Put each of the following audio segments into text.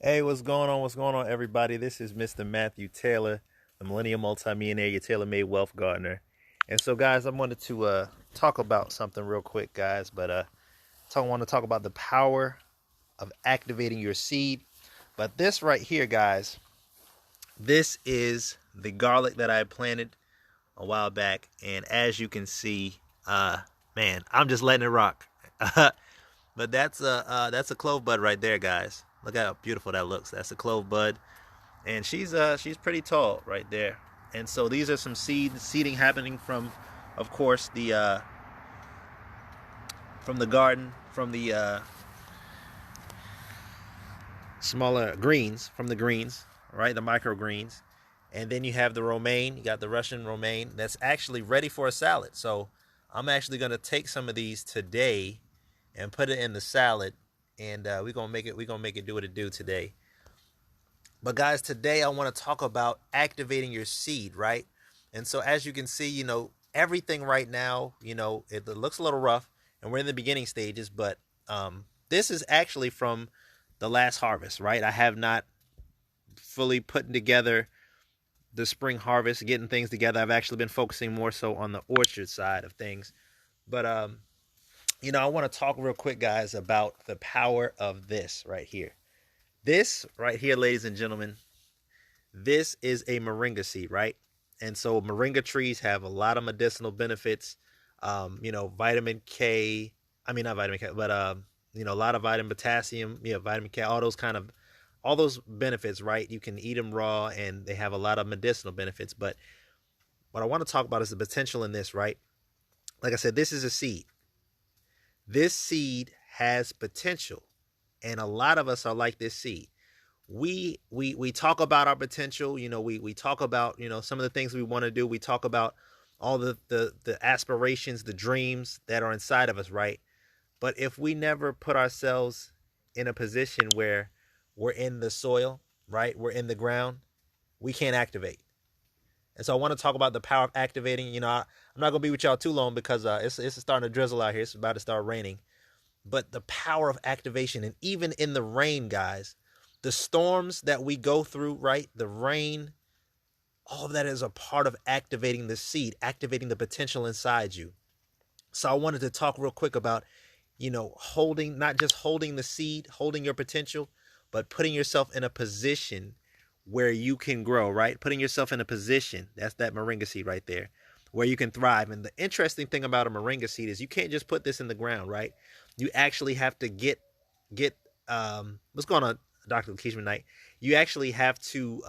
Hey, what's going on? What's going on, everybody? This is Mr. Matthew Taylor, the Millennium Multimillionaire, your tailor-made wealth gardener. And so, guys, I wanted to talk about something real quick, guys. But want to talk about the power of activating your seed. But this right here, guys, this is the garlic that I planted a while back, and as you can see, man, I'm just letting it rock. But that's a clove bud right there, guys. Look how beautiful that looks. That's a clove bud, and she's pretty tall right there. And so these are some seeding happening from, of course, the from the garden, from the smaller greens, from the greens, right, the microgreens. And then you have the romaine. You got the Russian romaine that's actually ready for a salad. So I'm actually going to take some of these today and put it in the salad, and we're gonna make it do what it do today. But guys, today I want to talk about activating your seed, right? And so as you can see, everything right now, it looks a little rough, and we're in the beginning stages. But this is actually from the last harvest, right? I have not fully putting together the spring harvest, getting things together. I've actually been focusing more so on the orchard side of things. But I want to talk real quick, guys, about the power of this right here. This right here, ladies and gentlemen, this is a moringa seed, right? And so moringa trees have a lot of medicinal benefits. Vitamin K. I mean, not vitamin K, but a lot of vitamin potassium, vitamin K, all those benefits, right? You can eat them raw, and they have a lot of medicinal benefits. But what I want to talk about is the potential in this, right? Like I said, this is a seed. This seed has potential, and a lot of us are like this seed. We talk about our potential. We talk about some of the things we want to do. We talk about all the aspirations, the dreams that are inside of us, right? But if we never put ourselves in a position where we're in the soil, right? We're in the ground, we can't activate. And so I want to talk about the power of activating. I'm not gonna be with y'all too long because it's starting to drizzle out here. It's about to start raining. But the power of activation, and even in the rain, guys, the storms that we go through, right? The rain, all of that is a part of activating the seed, activating the potential inside you. So I wanted to talk real quick about, holding, not just holding the seed, holding your potential, but putting yourself in a position where you can grow, right? Putting yourself in a position, that's that moringa seed right there, where you can thrive. And the interesting thing about a moringa seed is you can't just put this in the ground, right? You actually have to get what's going on, Dr. Lakeisha Knight? You actually have to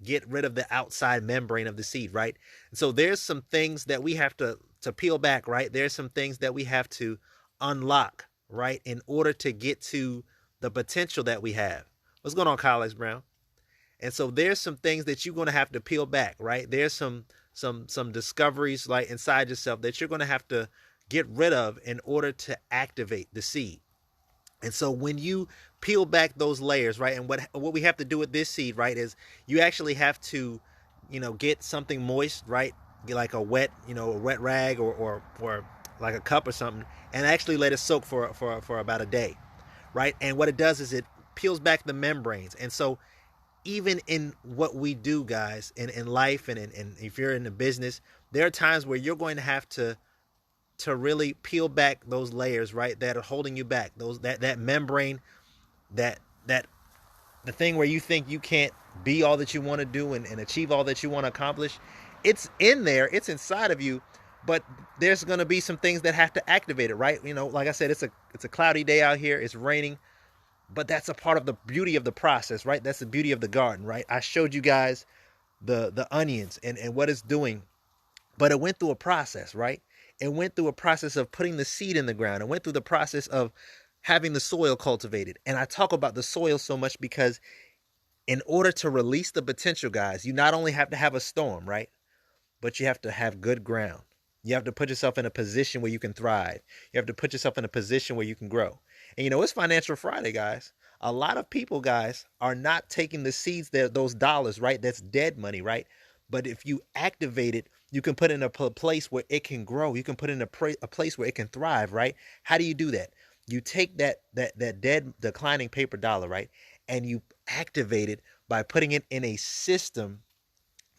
get rid of the outside membrane of the seed, right? And so there's some things that we have to peel back, right? There's some things that we have to unlock, right, in order to get to the potential that we have. What's going on, Kyle X. Brown? And so there's some things that you're going to have to peel back, right? There's some discoveries like inside yourself that you're going to have to get rid of in order to activate the seed. And so when you peel back those layers, right, and what we have to do with this seed, right, is you actually have to, get something moist, right, get like a wet rag or like a cup or something, and actually let it soak for about a day, right? And what it does is it peels back the membranes. And so even in what we do, guys, in life, and if you're in the business, there are times where you're going to have to really peel back those layers, right, that are holding you back, those that membrane, that the thing where you think you can't be all that you want to do and achieve all that you want to accomplish. It's in there, it's inside of you, but there's going to be some things that have to activate it, right? Like I said, it's a cloudy day out here, it's raining, but that's a part of the beauty of the process, right? That's the beauty of the garden, right? I showed you guys the onions and what it's doing, but it went through a process, right? It went through a process of putting the seed in the ground. It went through the process of having the soil cultivated. And I talk about the soil so much because in order to release the potential, guys, you not only have to have a storm, right? But you have to have good ground. You have to put yourself in a position where you can thrive. You have to put yourself in a position where you can grow. And it's Financial Friday, guys. A lot of people, guys, are not taking the seeds, those dollars, right? That's dead money, right? But if you activate it, you can put it in a place where it can grow. You can put it in a place where it can thrive, right? How do you do that? You take that dead declining paper dollar, right? And you activate it by putting it in a system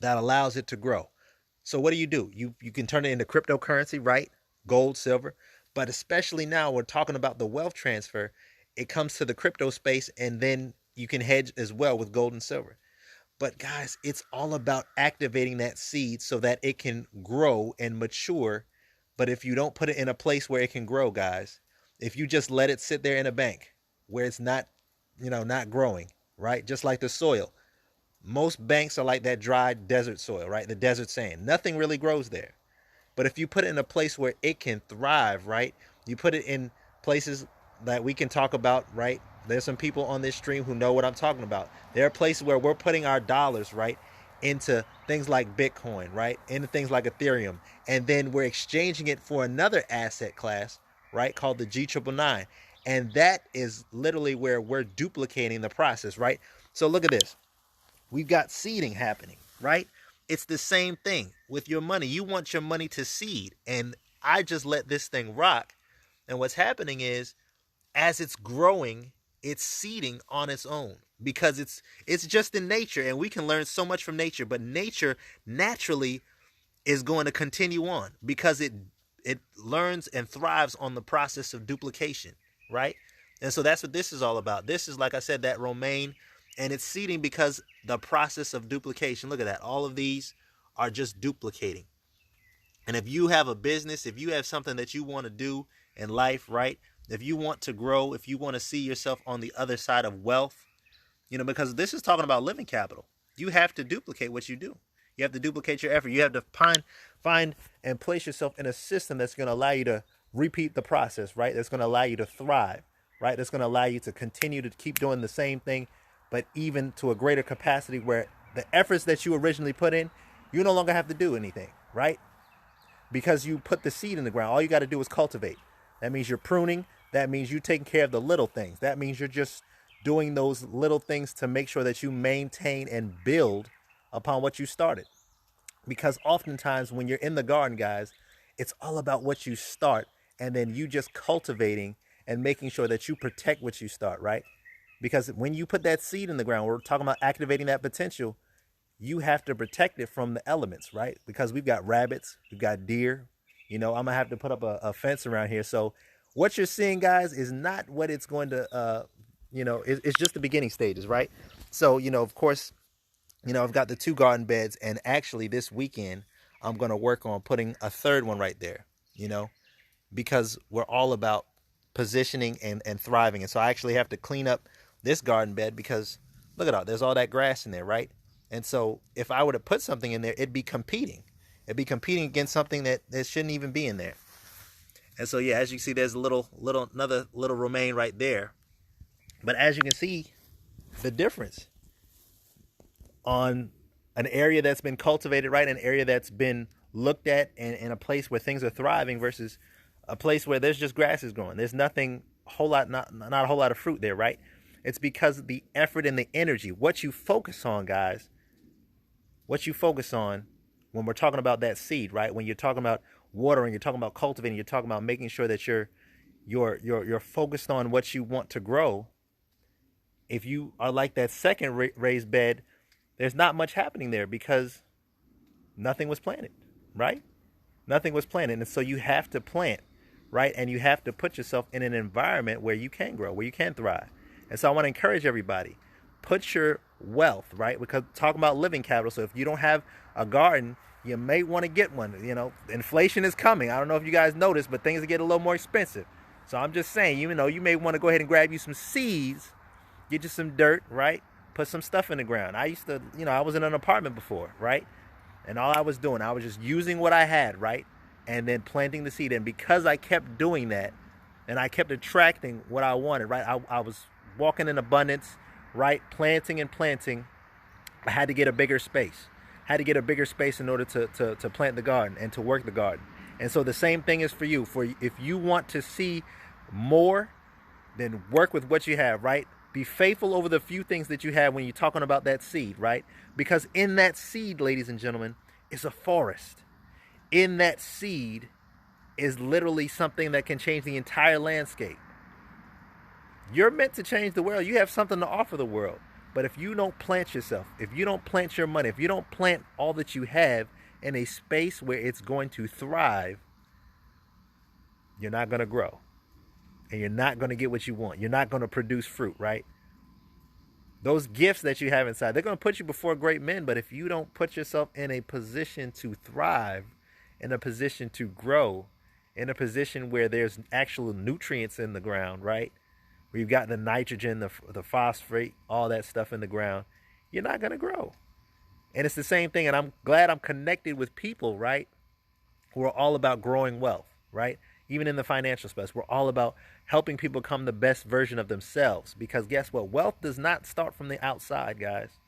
that allows it to grow. So what do? You can turn it into cryptocurrency, right? Gold, silver. But especially now we're talking about the wealth transfer, it comes to the crypto space and then you can hedge as well with gold and silver. But guys, it's all about activating that seed so that it can grow and mature. But if you don't put it in a place where it can grow, guys, if you just let it sit there in a bank where it's not, not growing, right? Just like the soil. Most banks are like that dry desert soil, right? The desert sand. Nothing really grows there. But if you put it in a place where it can thrive, right? You put it in places that we can talk about, right? There's some people on this stream who know what I'm talking about. There are places where we're putting our dollars, right, into things like Bitcoin, right? Into things like Ethereum. And then we're exchanging it for another asset class, right, called the G999. And that is literally where we're duplicating the process, right? So look at this. We've got seeding happening, right? It's the same thing with your money. You want your money to seed. And I just let this thing rock. And what's happening is as it's growing, it's seeding on its own because it's just in nature and we can learn so much from nature, but nature naturally is going to continue on because it learns and thrives on the process of duplication, right? And so that's what this is all about. This is, like I said, that romaine, and it's seeding because the process of duplication. Look at that. All of these are just duplicating. And if you have a business, if you have something that you want to do in life, right? If you want to grow, if you want to see yourself on the other side of wealth, because this is talking about living capital. You have to duplicate what you do. You have to duplicate your effort. You have to find and place yourself in a system that's going to allow you to repeat the process, right? That's going to allow you to thrive, right? That's going to allow you to continue to keep doing the same thing, but even to a greater capacity where the efforts that you originally put in, you no longer have to do anything, right? Because you put the seed in the ground. All you got to do is cultivate. That means you're pruning. That means you're taking care of the little things. That means you're just doing those little things to make sure that you maintain and build upon what you started. Because oftentimes when you're in the garden, guys, it's all about what you start and then you just cultivating and making sure that you protect what you start, right? Because when you put that seed in the ground, we're talking about activating that potential, you have to protect it from the elements, right? Because we've got rabbits, we've got deer. I'm gonna have to put up a fence around here. So what you're seeing, guys, is not what it's going to, it's just the beginning stages, right? So, of course, I've got the 2 garden beds, and actually this weekend I'm gonna work on putting a third one right there, because we're all about positioning and thriving. And so I actually have to clean up this garden bed because look at all, there's all that grass in there, right? And so if I were to put something in there, it'd be competing. It'd be competing against something that shouldn't even be in there. And so, yeah, as you can see, there's another little romaine right there. But as you can see, the difference on an area that's been cultivated, right? An area that's been looked at in a place where things are thriving versus a place where there's just grasses growing. There's nothing, not a whole lot of fruit there, right? It's because of the effort and the energy. What you focus on, guys, what you focus on when we're talking about that seed, right? When you're talking about watering, you're talking about cultivating, you're talking about making sure that you're focused on what you want to grow. If you are like that second raised bed, there's not much happening there because nothing was planted, right? Nothing was planted. And so you have to plant, right? And you have to put yourself in an environment where you can grow, where you can thrive. And so I want to encourage everybody, put your wealth, right? Because talking about living capital. So if you don't have a garden, you may want to get one. Inflation is coming. I don't know if you guys noticed, but things are getting a little more expensive. So I'm just saying, you may want to go ahead and grab you some seeds, get you some dirt, right? Put some stuff in the ground. I used to, I was in an apartment before, right? And all I was doing, I was just using what I had, right? And then planting the seed. And because I kept doing that and I kept attracting what I wanted, right? I was walking in abundance, right? Planting and planting. I had to get a bigger space. I had to get a bigger space in order to plant the garden and to work the garden. And so the same thing is for you. If you want to see more, then work with what you have, right? Be faithful over the few things that you have when you're talking about that seed, right? Because in that seed, ladies and gentlemen, is a forest. In that seed is literally something that can change the entire landscape. You're meant to change the world. You have something to offer the world. But if you don't plant yourself, if you don't plant your money, if you don't plant all that you have in a space where it's going to thrive, you're not going to grow. And you're not going to get what you want. You're not going to produce fruit, right? Those gifts that you have inside, they're going to put you before great men. But if you don't put yourself in a position to thrive, in a position to grow, in a position where there's actual nutrients in the ground, right? Where you've got the nitrogen, the phosphate, all that stuff in the ground, you're not going to grow. And it's the same thing. And I'm glad I'm connected with people, right, who are all about growing wealth, right? Even in the financial space, we're all about helping people become the best version of themselves. Because guess what? Wealth does not start from the outside, guys.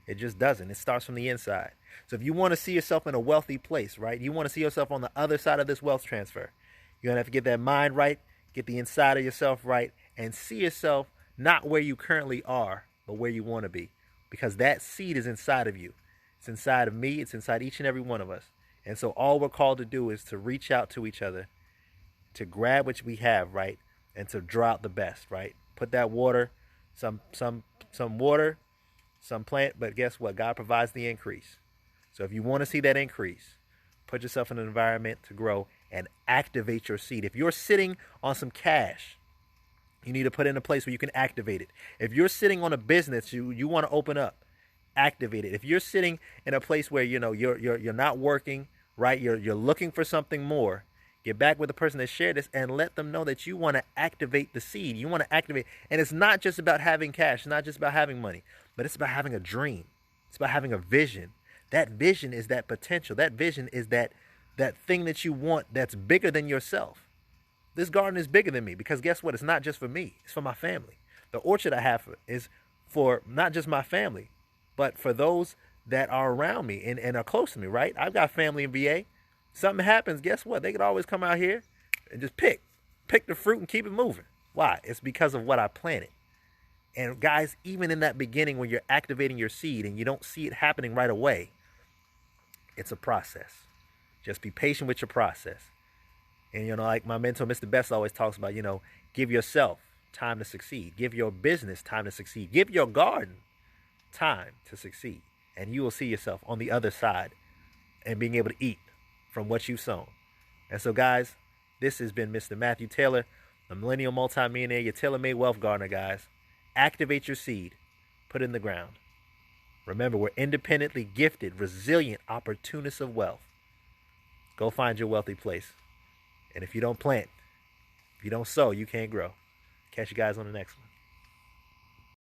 It just doesn't. It starts from the inside. So if you want to see yourself in a wealthy place, right, you want to see yourself on the other side of this wealth transfer, you're going to have to get that mind right, get the inside of yourself right, and see yourself not where you currently are, but where you want to be. Because that seed is inside of you. It's inside of me. It's inside each and every one of us. And so all we're called to do is to reach out to each other, to grab what we have, right, and to draw out the best, right? Put that water, some water, some plant, but guess what? God provides the increase. So if you want to see that increase, put yourself in an environment to grow and activate your seed. If you're sitting on some cash, you need to put it in a place where you can activate it. If you're sitting on a business you want to open up, activate it. If you're sitting in a place where you're not working, right? You're looking for something more. Get back with the person that shared this and let them know that you want to activate the seed. You want to activate. And it's not just about having cash. It's not just about having money. But it's about having a dream. It's about having a vision. That vision is that potential. That vision is that thing that you want that's bigger than yourself. This garden is bigger than me because guess what? It's not just for me. It's for my family. The orchard I have is for not just my family, but for those that are around me and are close to me, right? I've got family in VA. Something happens, guess what? They could always come out here and just pick the fruit and keep it moving. Why? It's because of what I planted. And guys, even in that beginning when you're activating your seed and you don't see it happening right away, it's a process. Just be patient with your process. And, like my mentor, Mr. Best, always talks about, give yourself time to succeed. Give your business time to succeed. Give your garden time to succeed. And you will see yourself on the other side and being able to eat from what you've sown. And so, guys, this has been Mr. Matthew Taylor, the Millennial Multimillionaire, your tailor-made wealth gardener, guys. Activate your seed. Put it in the ground. Remember, we're independently gifted, resilient opportunists of wealth. Go find your wealthy place. And if you don't plant, if you don't sow, you can't grow. Catch you guys on the next one.